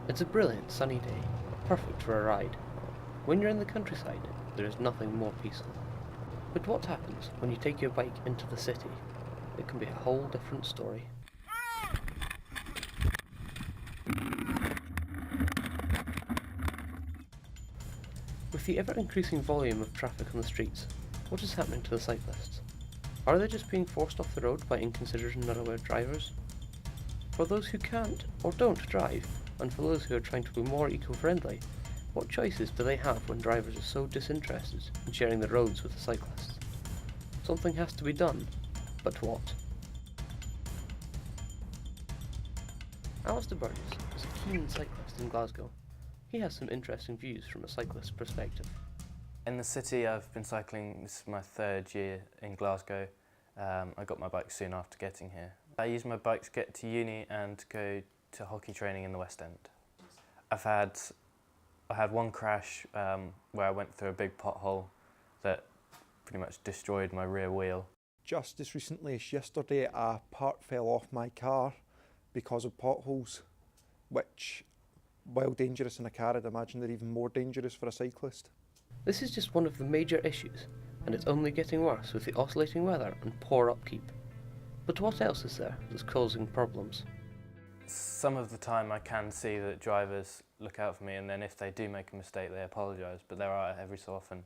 It's a brilliant sunny day, perfect for a ride. When you're in the countryside, there is nothing more peaceful. But what happens when you take your bike into the city? It can be a whole different story. With the ever-increasing volume of traffic on the streets, what is happening to the cyclists? Are they just being forced off the road by inconsiderate and unaware drivers? For those who can't or don't drive, and for those who are trying to be more eco-friendly, what choices do they have when drivers are so disinterested in sharing the roads with the cyclists? Something has to be done, but what? Alistair Burgess is a keen cyclist in Glasgow. He has some interesting views from a cyclist's perspective. In the city, I've been cycling, this is my third year in Glasgow. I got my bike soon after getting here. I use my bike to get to uni and go to hockey training in the West End. I had one crash where I went through a big pothole that pretty much destroyed my rear wheel. Just as recently as yesterday, a part fell off my car because of potholes, which, while dangerous in a car, I'd imagine they're even more dangerous for a cyclist. This is just one of the major issues, and it's only getting worse with the oscillating weather and poor upkeep. But what else is there that's causing problems? Some of the time I can see that drivers look out for me, and then if they do make a mistake they apologise, but there are every so often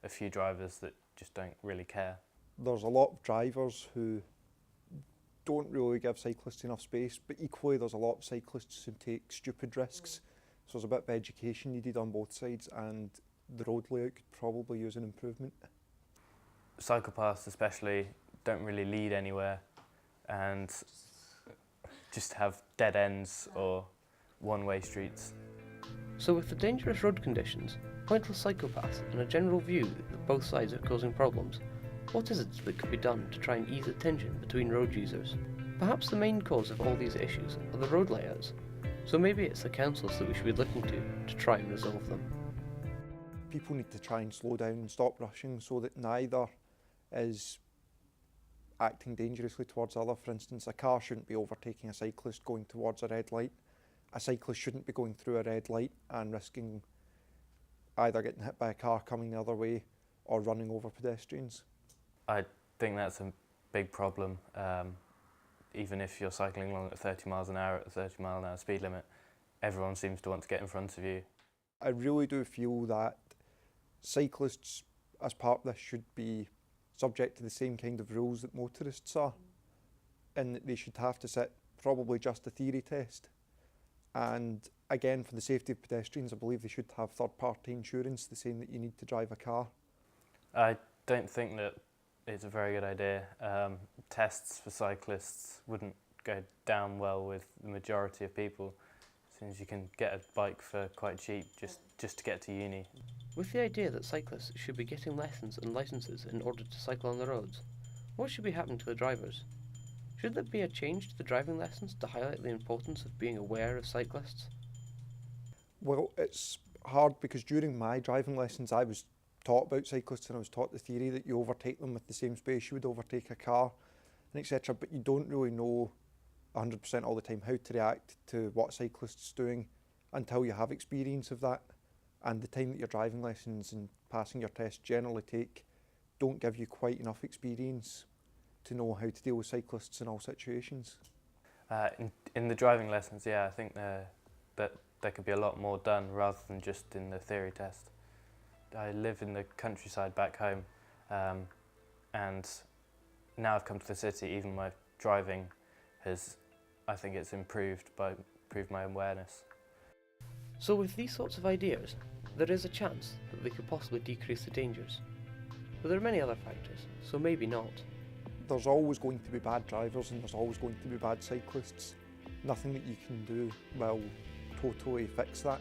a few drivers that just don't really care. There's a lot of drivers who don't really give cyclists enough space, but equally there's a lot of cyclists who take stupid risks. So there's a bit of education needed on both sides, and the road layout could probably use an improvement. Psychopaths especially don't really lead anywhere and just have dead ends or one-way streets. So with the dangerous road conditions, pointless psychopaths and a general view that both sides are causing problems, what is it that could be done to try and ease the tension between road users? Perhaps the main cause of all these issues are the road layouts, so maybe it's the councils that we should be looking to try and resolve them. People need to try and slow down and stop rushing so that neither is acting dangerously towards the other. For instance, a car shouldn't be overtaking a cyclist going towards a red light. A cyclist shouldn't be going through a red light and risking either getting hit by a car coming the other way or running over pedestrians. I think that's a big problem. Even if you're cycling along at 30 miles an hour at the 30 mile an hour speed limit, everyone seems to want to get in front of you. I really do feel that cyclists, as part of this, should be subject to the same kind of rules that motorists are, in that they should have to sit probably just a theory test. And again, for the safety of pedestrians, I believe they should have third-party insurance, the same that you need to drive a car. I don't think that it's a very good idea. Tests for cyclists wouldn't go down well with the majority of people, since you can get a bike for quite cheap just to get to uni. With the idea that cyclists should be getting lessons and licences in order to cycle on the roads, what should be happening to the drivers? Should there be a change to the driving lessons to highlight the importance of being aware of cyclists? Well, it's hard because during my driving lessons I was taught about cyclists, and I was taught the theory that you overtake them with the same space you would overtake a car, and etc. But you don't really know 100% all the time how to react to what a cyclist's doing until you have experience of that. And the time that your driving lessons and passing your tests generally take don't give you quite enough experience to know how to deal with cyclists in all situations. In the driving lessons, yeah, I think that there could be a lot more done rather than just in the theory test. I live in the countryside back home, and now I've come to the city, even my driving I think it's improved my awareness. So with these sorts of ideas, there is a chance that they could possibly decrease the dangers. But there are many other factors, so maybe not. There's always going to be bad drivers and there's always going to be bad cyclists. Nothing that you can do will totally fix that.